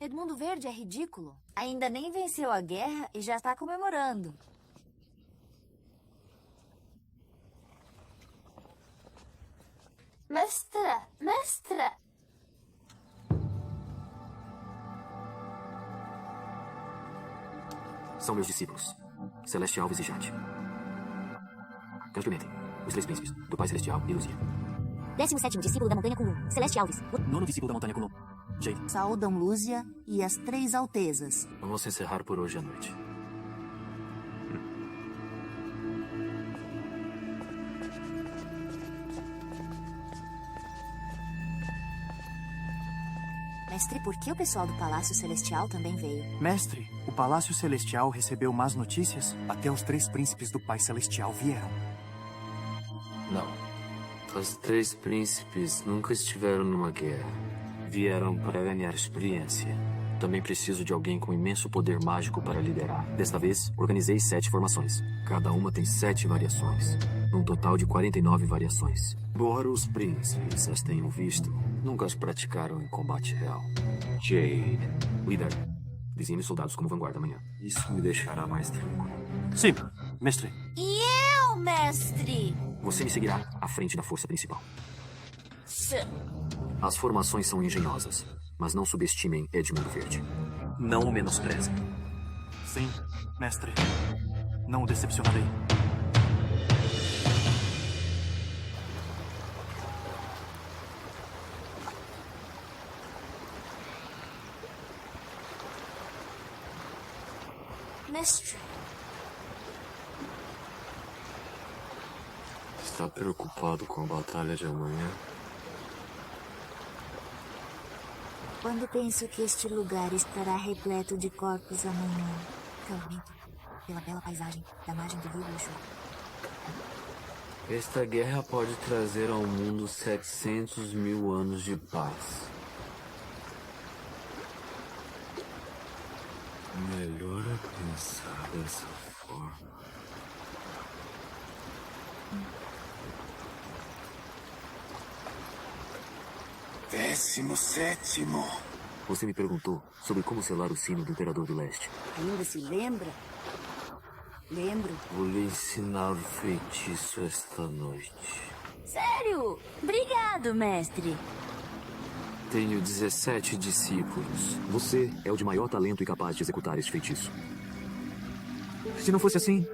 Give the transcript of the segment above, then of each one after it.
Edmundo Verde é ridículo. Ainda nem venceu a guerra e já está comemorando. Mestra! Mestra! São meus discípulos, Celeste Alves e Jade. Que experimentem. Os três príncipes, do Pai Celestial e Luzia. 17º discípulo da Montanha Kulum, Celeste Alves. 9º discípulo da Montanha Kulum, Jade. Saúdam Lúzia e as 3 altezas. Vamos encerrar por hoje à noite. Mestre, por que o pessoal do Palácio Celestial também veio? Mestre, o Palácio Celestial recebeu más notícias. Até os 3 príncipes do Pai Celestial vieram. Não. Os 3 príncipes nunca estiveram numa guerra. Vieram para ganhar experiência. Também preciso de alguém com imenso poder mágico para liderar. Desta vez, organizei 7 formações. Cada uma tem 7 variações. Num total de 49 variações. Embora os príncipes as tenham visto, nunca as praticaram em combate real. Jade. Líder, designe soldados como vanguarda amanhã. Isso me deixará mais tranquilo. Sim, mestre. E eu, mestre? Você me seguirá à frente da força principal. As formações são engenhosas, mas não subestimem Edmundo Verde. Não o menosprezem. Sim, mestre. Não o decepcionarei. Mestre. Está preocupado com a batalha de amanhã? Quando penso que este lugar estará repleto de corpos amanhã, lamento pela bela paisagem da margem do rio Luxo. Esta guerra pode trazer ao mundo 700 mil anos de paz. Melhor é pensar dessa forma. Décimo sétimo. Você me perguntou sobre como selar o sino do Imperador do Leste. Ainda se lembra? Lembro. Vou lhe ensinar o feitiço esta noite. Sério? Obrigado, mestre. Tenho 17 discípulos. Você é o de maior talento e capaz de executar este feitiço. Se não fosse assim...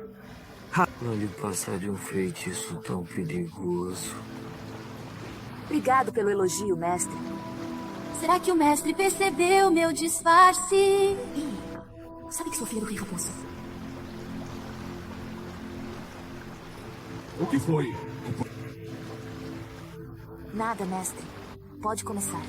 Não lhe passaria um feitiço tão perigoso. Obrigado pelo elogio, mestre. Será que o mestre percebeu meu disfarce? Ih, sabe que sou filha do rei Raposo? O que foi? Nada, mestre. Pode começar.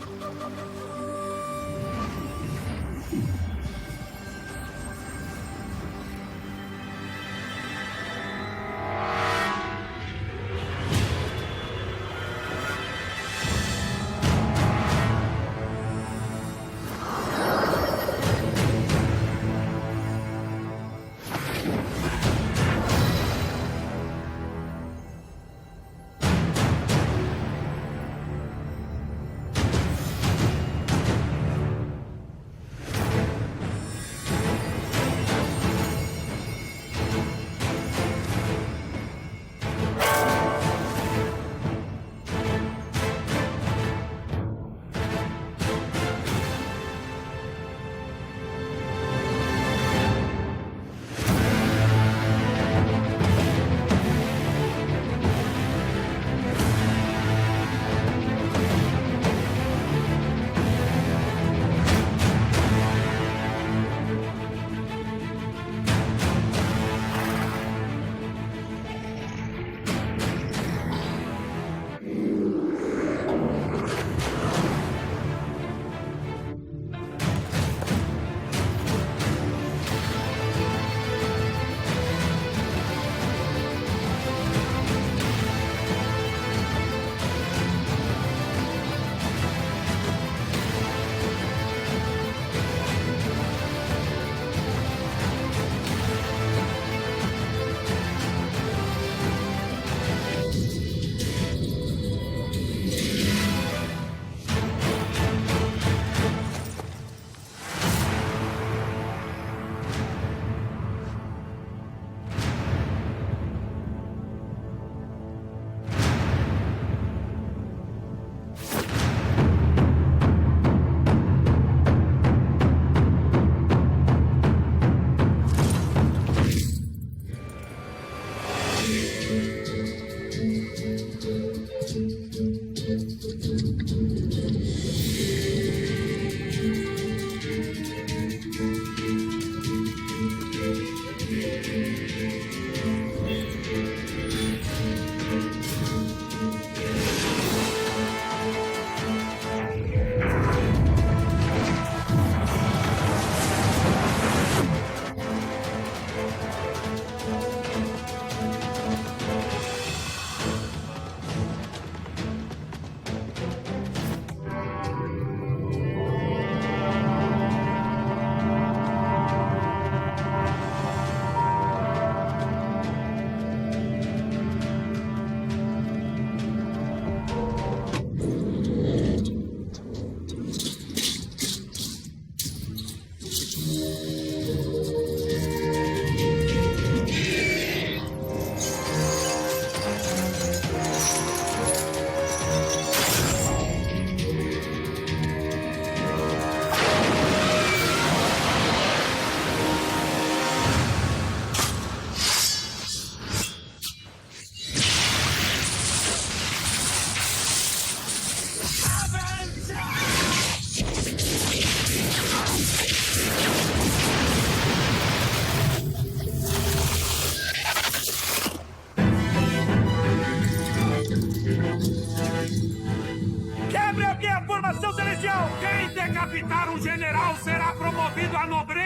celestial! Quem decapitar um general será promovido à nobreza!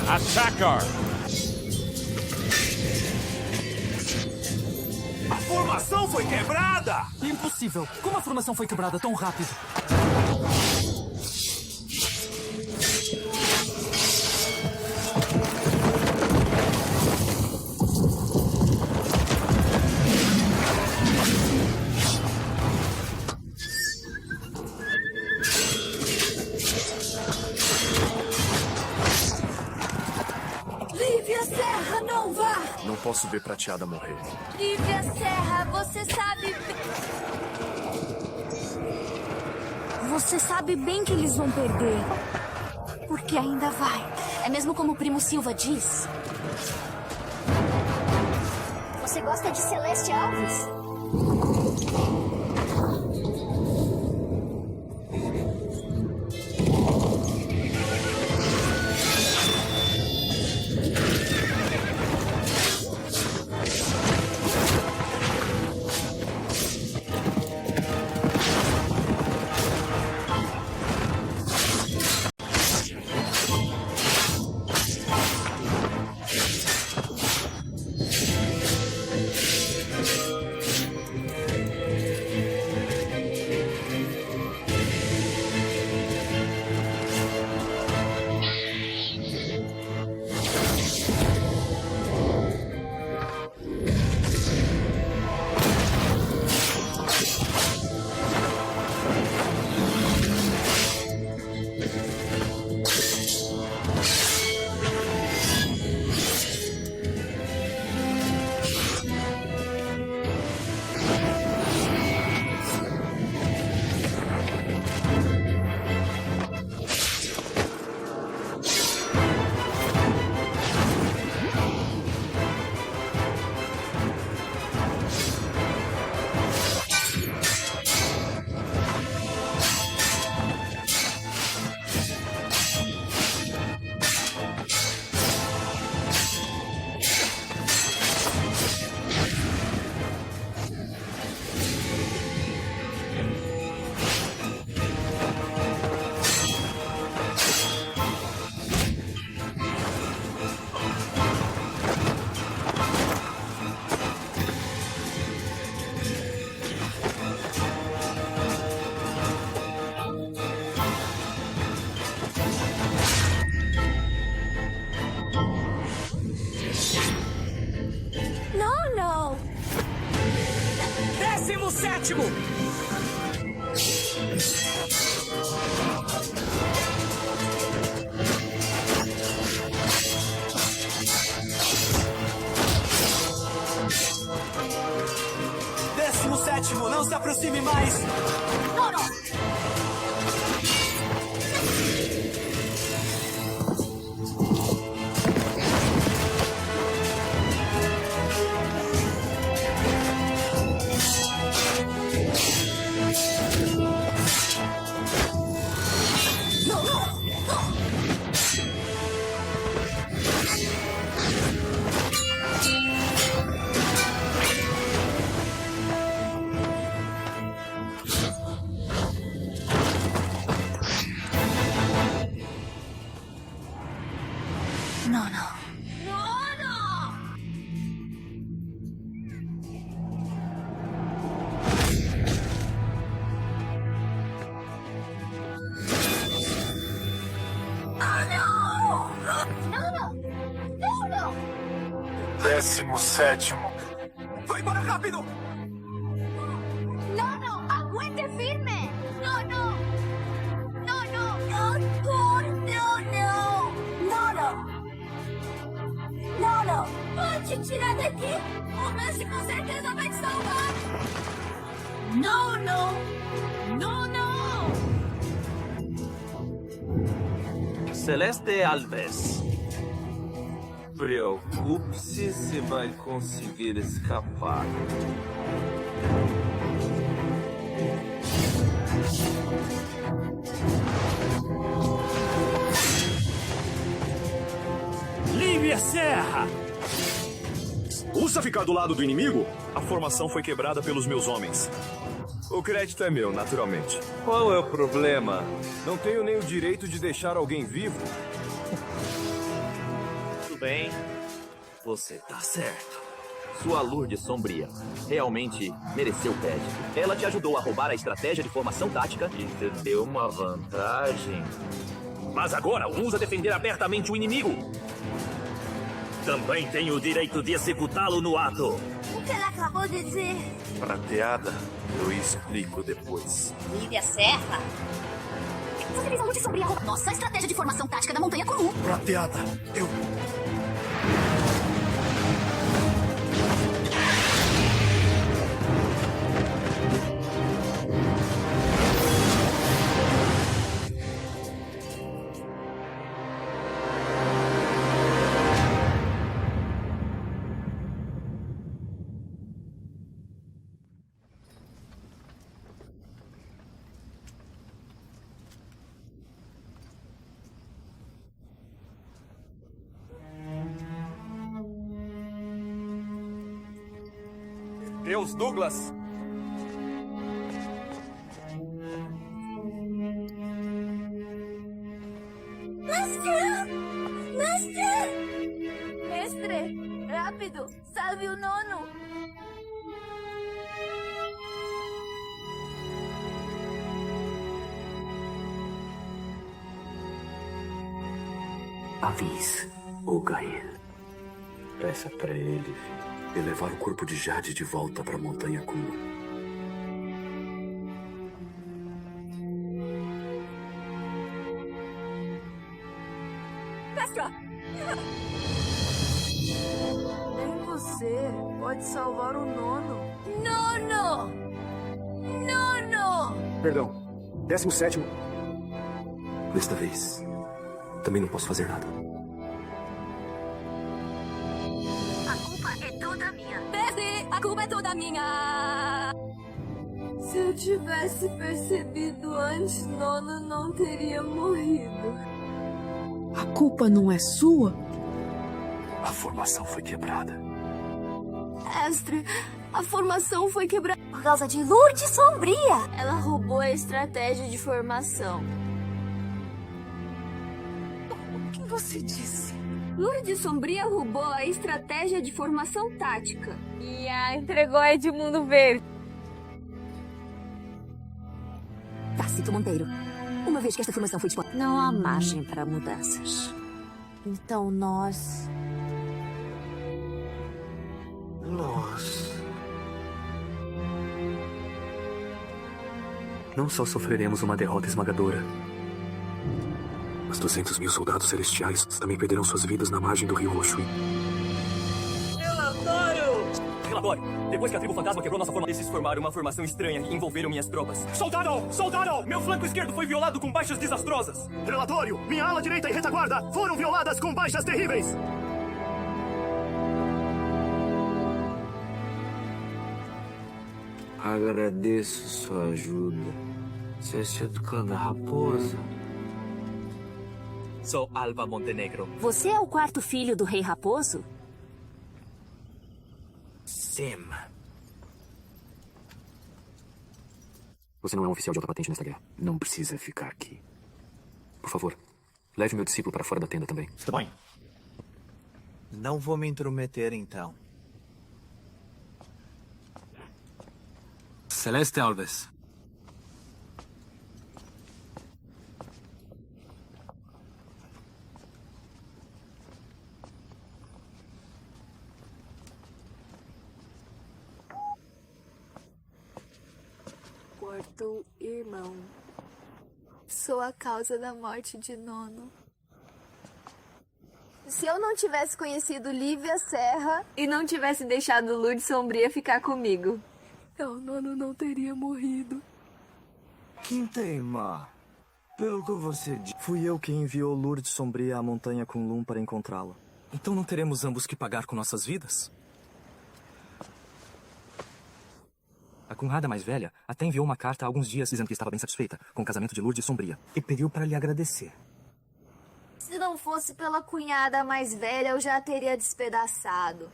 Attacker! A formação foi quebrada! Impossível! Como a formação foi quebrada tão rápido? Não posso ver Prateada morrer. Lívia Serra, você sabe... Você sabe bem que eles vão perder. Porque ainda vai. É mesmo como o primo Silva diz? Você gosta de Celeste Alves? Sétimo! Décimo sétimo, não se aproxime mais! Não, não! 17º. Vai embora rápido! No, no, aguante firme. No, no. No, no. No, no, no. No, no. No, no. Pode tirar daqui. O mestre com certeza vai te salvar. No, no. No, no. Celeste Alves. Preocupe-se se vai conseguir escapar. Lívia Serra! Usa ficar do lado do inimigo? A formação foi quebrada pelos meus homens. O crédito é meu, naturalmente. Qual é o problema? Não tenho nem o direito de deixar alguém vivo. Tudo bem. Você tá certo. Sua Lourdes sombria realmente mereceu crédito. Ela te ajudou a roubar a estratégia de formação tática E te deu uma vantagem. mas agora usa defender abertamente o inimigo. Também tem o direito de executá-lo no ato. O que ela acabou de dizer? Prateada, eu explico depois. Lívia Serra? Você fez a luz sombria roubar nossa estratégia de formação tática da montanha comum. Prateada, eu... Deus Douglas! Mestre, rápido, salve o nono. Avise o Gael. Peça pra ele, E levar o corpo de Jade de volta para a montanha comum. Pestra! Nem você pode salvar o nono. Nono! Nono! Perdão. 17º. Desta vez, também não posso fazer nada. A culpa é toda minha. Mestre, a culpa é toda minha. Se eu tivesse percebido antes, nono não teria morrido. A culpa não é sua? A formação foi quebrada. Mestre, a formação foi quebrada. Por causa de Lourdes Sombria. Ela roubou a estratégia de formação. O que você disse? Lourdes Sombria roubou a estratégia de formação tática. E a entregou a Edmundo Verde. Tácito Monteiro. Uma vez que esta formação foi disposta, não há margem para mudanças. Então nós... Não só sofreremos uma derrota esmagadora, mas 200 mil soldados celestiais também perderão suas vidas na margem do rio Roxo. Relatório! Depois que a tribo fantasma quebrou nossa formação, eles formaram uma formação estranha e envolveram minhas tropas. Soldado! Soldado! Meu flanco esquerdo foi violado com baixas desastrosas! Relatório! Minha ala direita e retaguarda foram violadas com baixas terríveis! Agradeço sua ajuda. Você é do clã da raposa. Sou Alba Montenegro. Você é o quarto filho do Rei Raposo? Sim. Você não é um oficial de alta patente nesta guerra. Não precisa ficar aqui. Por favor, leve meu discípulo para fora da tenda também. Está bem. Não vou me intrometer, então. Celeste Alves. Quarto irmão. Sou a causa da morte de Nono. Se eu não tivesse conhecido Lívia Serra e não tivesse deixado Lourdes Sombria ficar comigo, então Nono não teria morrido. Quinta irmã, pelo que você disse, fui eu quem enviou Lourdes Sombria à montanha com Lum para encontrá-la. Então não teremos ambos que pagar com nossas vidas? A cunhada mais velha até enviou uma carta há alguns dias dizendo que estava bem satisfeita com o casamento de Lourdes Sombria e pediu para lhe agradecer. Se não fosse pela cunhada mais velha, eu já teria despedaçado.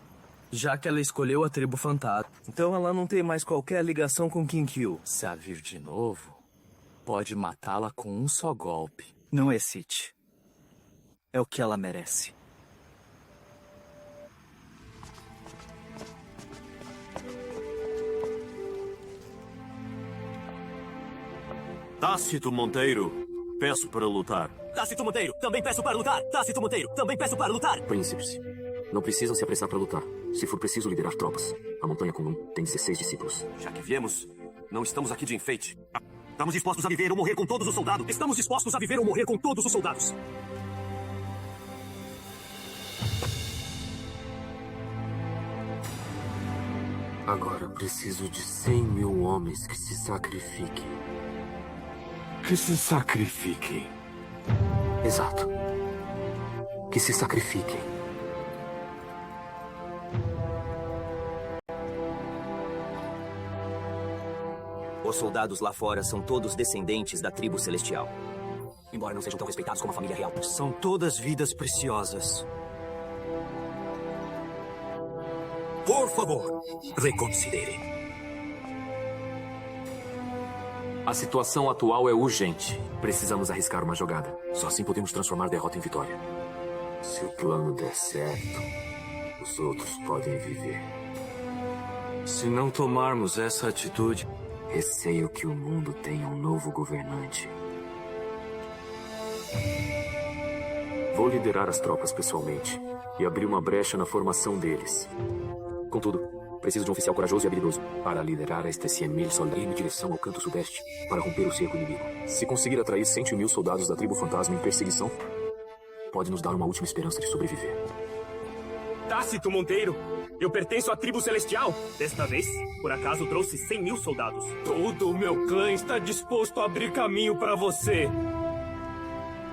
Já que ela escolheu a tribo fantasma, então ela não tem mais qualquer ligação com Kinkyu. Se a vir de novo, pode matá-la com um só golpe. Não excite. É o que ela merece. Tácito Monteiro, peço para lutar. Tácito Monteiro, também peço para lutar. Tácito Monteiro, também peço para lutar. Príncipes, não precisam se apressar para lutar. Se for preciso liderar tropas, a montanha comum tem 16 discípulos. Já que viemos, não estamos aqui de enfeite. Estamos dispostos a viver ou morrer com todos os soldados. Estamos dispostos a viver ou morrer com todos os soldados. Agora preciso de 100 mil homens que se sacrifiquem. Que se sacrifiquem. Exato. Que se sacrifiquem. Os soldados lá fora são todos descendentes da tribo celestial. Embora não sejam tão respeitados como a família real. São todas vidas preciosas. Por favor, reconsidere. A situação atual é urgente. Precisamos arriscar uma jogada. Só assim podemos transformar derrota em vitória. Se o plano der certo, os outros podem viver. Se não tomarmos essa atitude, receio que o mundo tenha um novo governante. Vou liderar as tropas pessoalmente e abrir uma brecha na formação deles. Contudo, preciso de um oficial corajoso e habilidoso para liderar este 100.000 soldados em direção ao canto sudeste para romper o cerco inimigo. Se conseguir atrair 100.000 soldados da tribo fantasma em perseguição, pode nos dar uma última esperança de sobreviver. Tácito Monteiro, eu pertenço à tribo celestial. Desta vez, por acaso, trouxe 100.000 soldados. Todo o meu clã está disposto a abrir caminho para você.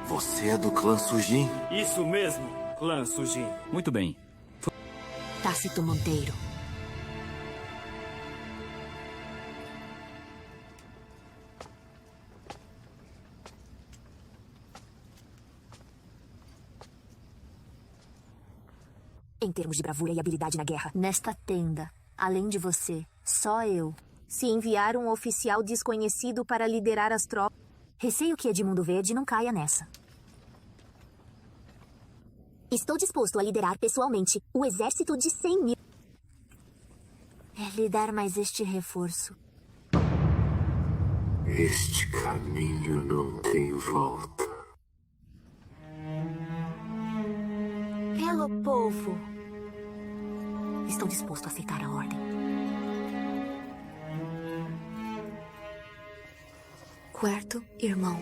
Você é do clã Sujin? Isso mesmo, clã Sujin. Muito bem. Tácito Monteiro. Em termos de bravura e habilidade na guerra, nesta tenda, além de você, só eu. Se enviar um oficial desconhecido para liderar as tropas, receio que Edmundo Verde não caia nessa. Estou disposto a liderar pessoalmente o exército de 100.000. É lhe dar mais este reforço. Este caminho não tem volta. Pelo povo. Estou disposto a aceitar a ordem. Quarto irmão.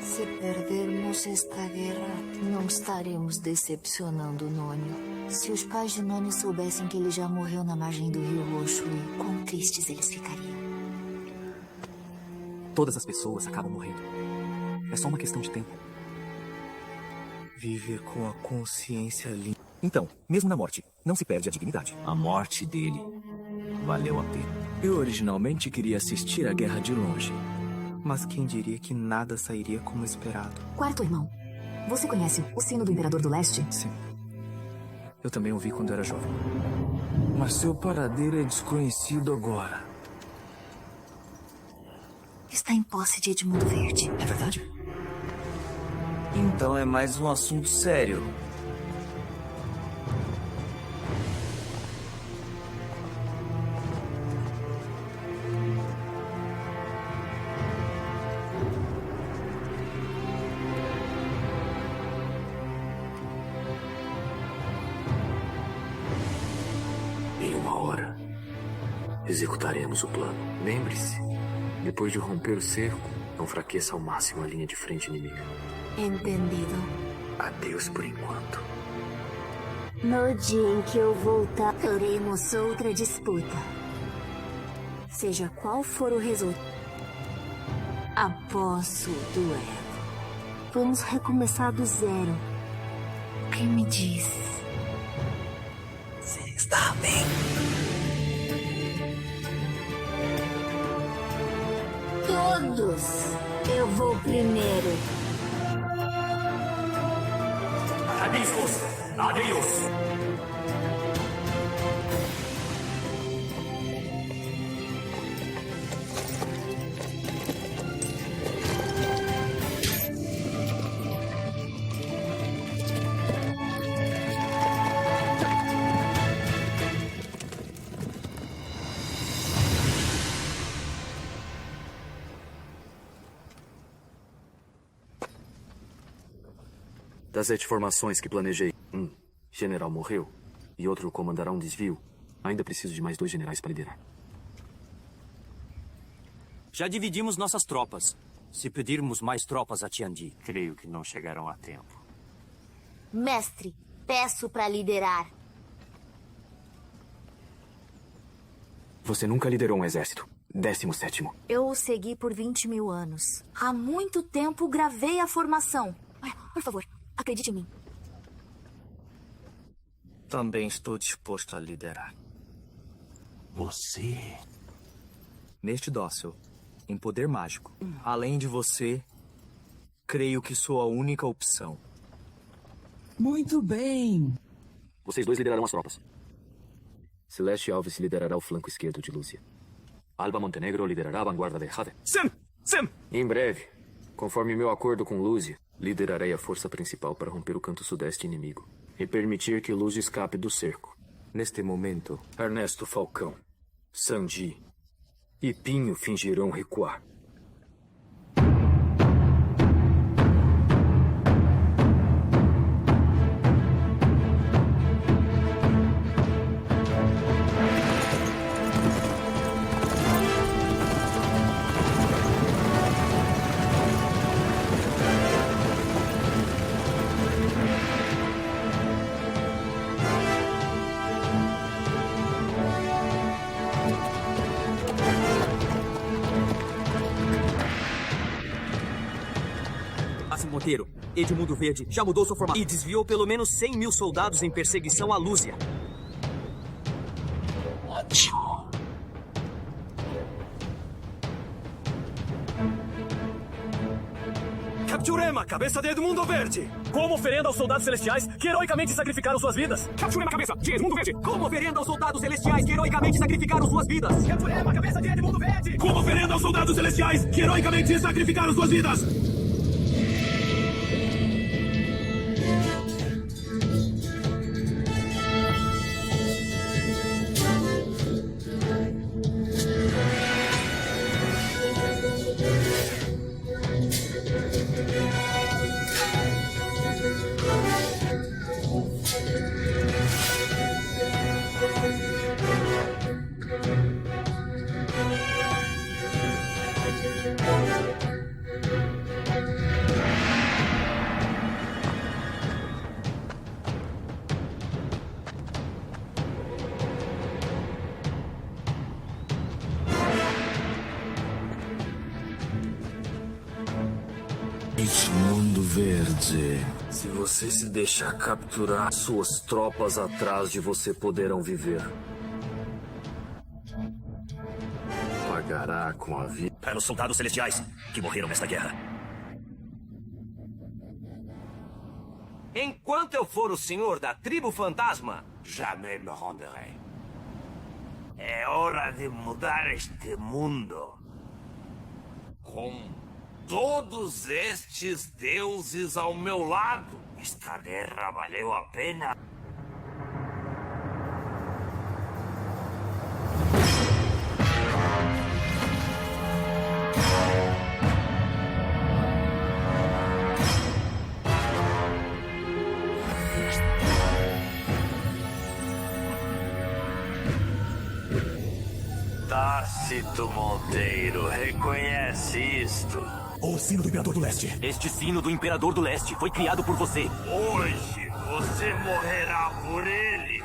Se perdermos esta guerra, não estaremos decepcionando Nônio. Se os pais de Nônio soubessem que ele já morreu na margem do Rio Roxo, quão tristes eles ficariam. Todas as pessoas acabam morrendo. É só uma questão de tempo. Viver com a consciência limpa. Então, mesmo na morte, não se perde a dignidade. A morte dele valeu a pena. Eu originalmente queria assistir a guerra de longe. Mas quem diria que nada sairia como esperado? Quarto irmão, você conhece o sino do Imperador do Leste? Sim. Eu também ouvi quando era jovem. Mas seu paradeiro é desconhecido agora. Está em posse de Edmundo Verde. É verdade? Então é mais um assunto sério. Executaremos o plano. Lembre-se, depois de romper o cerco, não fraqueça ao máximo a linha de frente inimiga. Entendido. Adeus por enquanto. No dia em que eu voltar, teremos outra disputa. Seja qual for o resultado. Após o duelo, vamos recomeçar do zero. O que me diz? Você está bem? Todos. Eu vou primeiro. Adeus! Adeus! Das 7 formações que planejei, um general morreu e outro comandará um desvio. Ainda preciso de mais 2 generais para liderar. Já dividimos nossas tropas. Se pedirmos mais tropas a Tiandi, creio que não chegarão a tempo. Mestre, peço para liderar. Você nunca liderou um exército. 17º. Eu o segui por 20 mil anos. Há muito tempo gravei a formação. Por favor, acredite em mim. Também estou disposto a liderar. Você? Neste dócil, em poder mágico, além de você, creio que sou a única opção. Muito bem. Vocês 2 liderarão as tropas. Celeste Alves liderará o flanco esquerdo de Lúcia. Alba Montenegro liderará a vanguarda de Jade. Sim! Em breve, conforme meu acordo com Lúcia, liderarei a força principal para romper o canto sudeste inimigo e permitir que Lúcia escape do cerco. Neste momento, Ernesto Falcão, Sandi e Pinho fingirão recuar. Monteiro, Edmundo Verde já mudou sua formação e desviou pelo menos 100 mil soldados em perseguição a Lúcia. Ótimo. Capturemos a cabeça de Edmundo Verde! Como oferenda aos soldados celestiais que heroicamente sacrificaram suas vidas! Capturemos a cabeça de Edmundo Verde! Como oferenda aos soldados celestiais que heroicamente sacrificaram suas vidas! Capturemos a cabeça de Edmundo Verde! Como oferenda aos soldados celestiais que heroicamente sacrificaram suas vidas! Mundo Verde. Se você se deixar capturar, suas tropas atrás de você poderão viver. Pagará com a vida. Pelos soldados celestiais que morreram nesta guerra. Enquanto eu for o senhor da tribo fantasma, jamais me renderei. É hora de mudar este mundo. Com todos estes deuses ao meu lado, esta guerra valeu a pena. Tácito Monteiro, reconhece isto? O sino do Imperador do Leste. Este sino do Imperador do Leste foi criado por você. Hoje você morrerá por ele.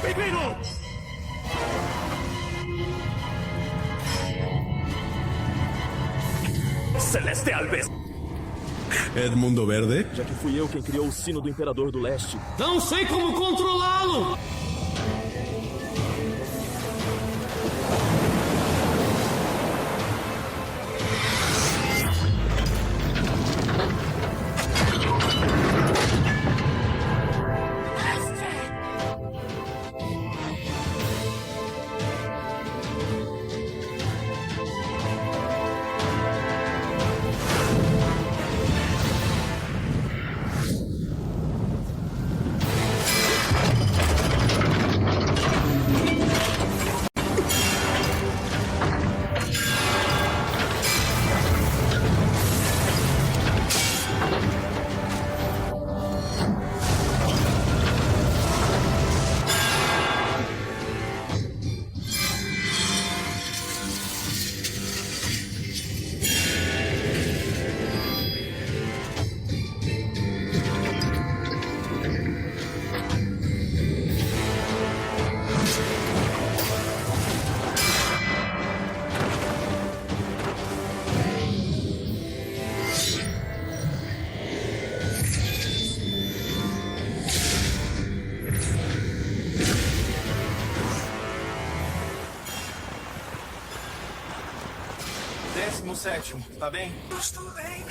Bem-vindo! Celestial vez. Edmundo Verde? Já que fui eu quem criou o sino do Imperador do Leste. Não sei como controlá-lo! Sétimo, tá bem? Estou bem.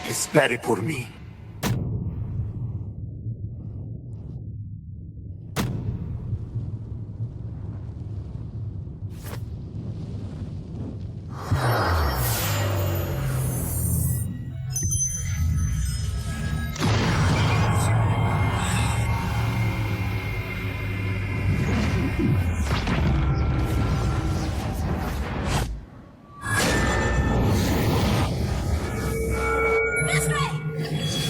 Espere por mim. This way!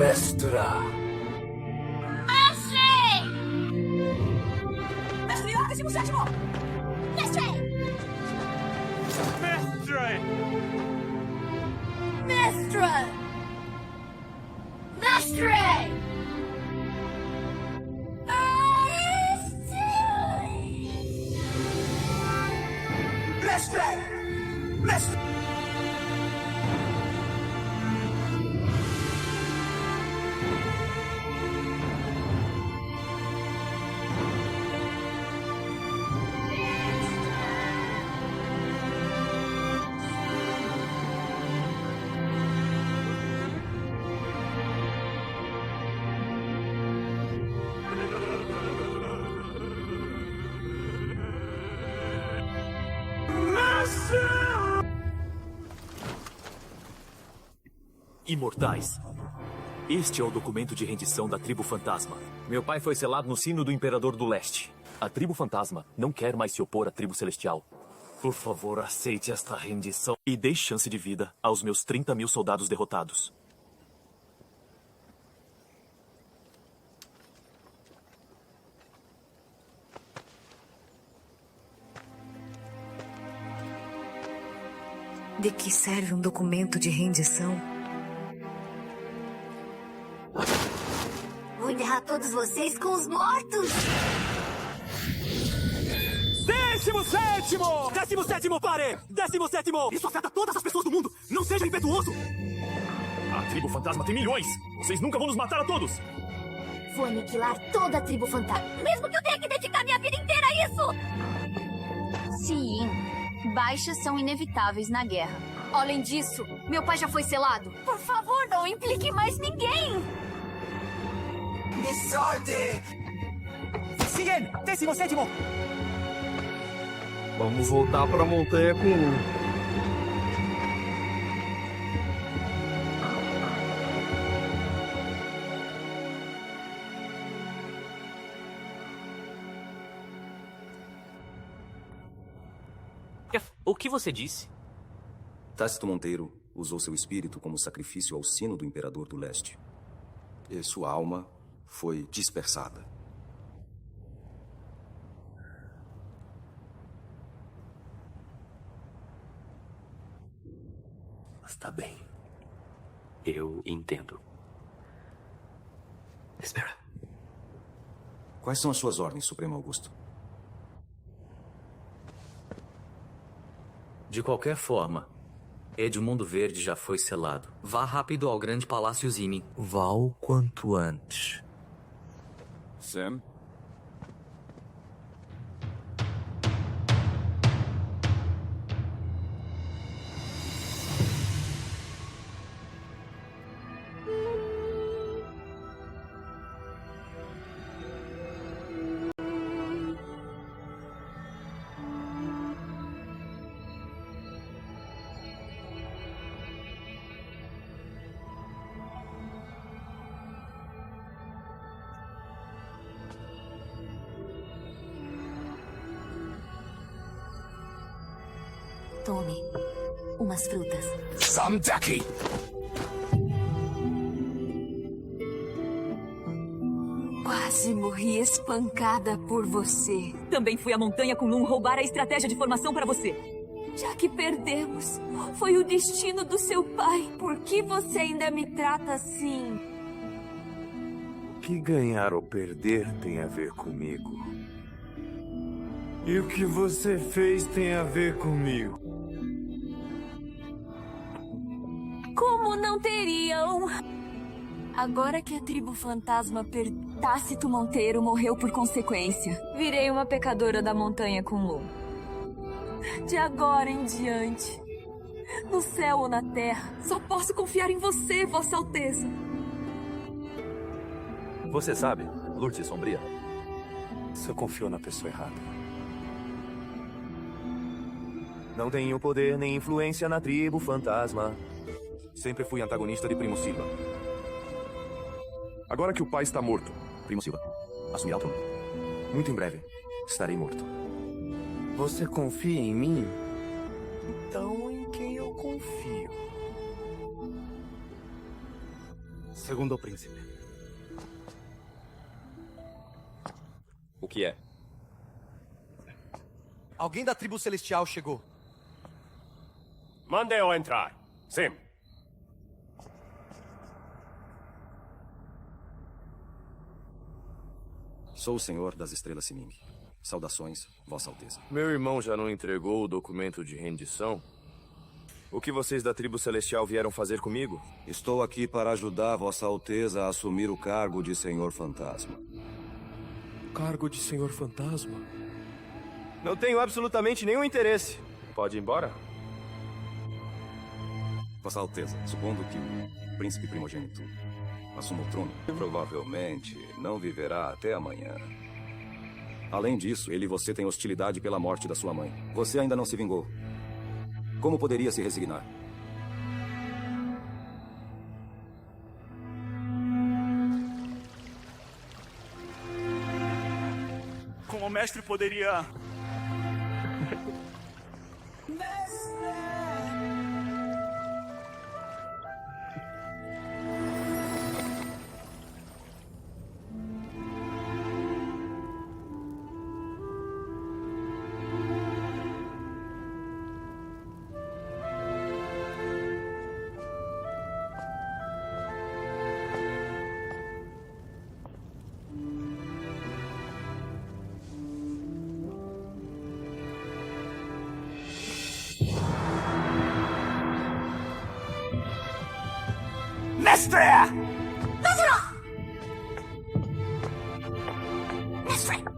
Mestra! Mestre! Mestre, ó, 17º! Mestre! Mestre! Mestre! Mestre! Mestre! Mestre! Imortais. Este é o documento de rendição da tribo fantasma. Meu pai foi selado no sino do Imperador do Leste. A tribo fantasma não quer mais se opor à tribo celestial. Por favor, aceite esta rendição e dê chance de vida aos meus 30.000 soldados derrotados. De que serve um documento de rendição? Vou enterrar todos vocês com os mortos! 17º! 17º, pare! 17º! Isso afeta todas as pessoas do mundo! Não seja impetuoso! A tribo fantasma tem milhões! Vocês nunca vão nos matar a todos! Vou aniquilar toda a tribo fantasma, mesmo que eu tenha que dedicar minha vida inteira a isso! Sim, baixas são inevitáveis na guerra. Além disso, meu pai já foi selado. Por favor, não implique mais ninguém! Desordem! Siguen! 17º! Vamos voltar pra montanha com Lu. O que você disse? Tácito Monteiro usou seu espírito como sacrifício ao sino do Imperador do Leste. E sua alma foi dispersada. Está bem. Eu entendo. Espera. Quais são as suas ordens, Supremo Augusto? De qualquer forma, Mundo Verde já foi selado. Vá rápido ao grande palácio Zini. Vá o quanto antes. Sam? Tome umas frutas. Some daqui! Quase morri espancada por você. Também fui à montanha com Lum roubar a estratégia de formação para você. Já que perdemos, foi o destino do seu pai. Por que você ainda me trata assim? O que ganhar ou perder tem a ver comigo. E o que você fez tem a ver comigo. Como não teriam? Agora que a tribo fantasma Tácito Monteiro morreu por consequência, virei uma pecadora da montanha com Lu. De agora em diante, no céu ou na terra, só posso confiar em você, Vossa Alteza. Você sabe, Lourdes Sombria, você confiou na pessoa errada. Não tenho poder nem influência na tribo fantasma. Sempre fui antagonista de Primo Silva. Agora que o pai está morto, Primo Silva, assumirá o trono. Muito em breve, estarei morto. Você confia em mim? Então em quem eu confio? Segundo o príncipe. O que é? Alguém da tribo celestial chegou. Mande-o entrar. Sim. Sou o senhor das estrelas Siming. Saudações, Vossa Alteza. Meu irmão já não entregou o documento de rendição? O que vocês da tribo celestial vieram fazer comigo? Estou aqui para ajudar Vossa Alteza a assumir o cargo de Senhor Fantasma. Cargo de Senhor Fantasma? Não tenho absolutamente nenhum interesse. Pode ir embora? Vossa Alteza, supondo que o príncipe primogênito assuma o trono, provavelmente não viverá até amanhã. Além disso, ele e você têm hostilidade pela morte da sua mãe. Você ainda não se vingou. Como poderia se resignar? Como o mestre poderia... Mestre! Mestre!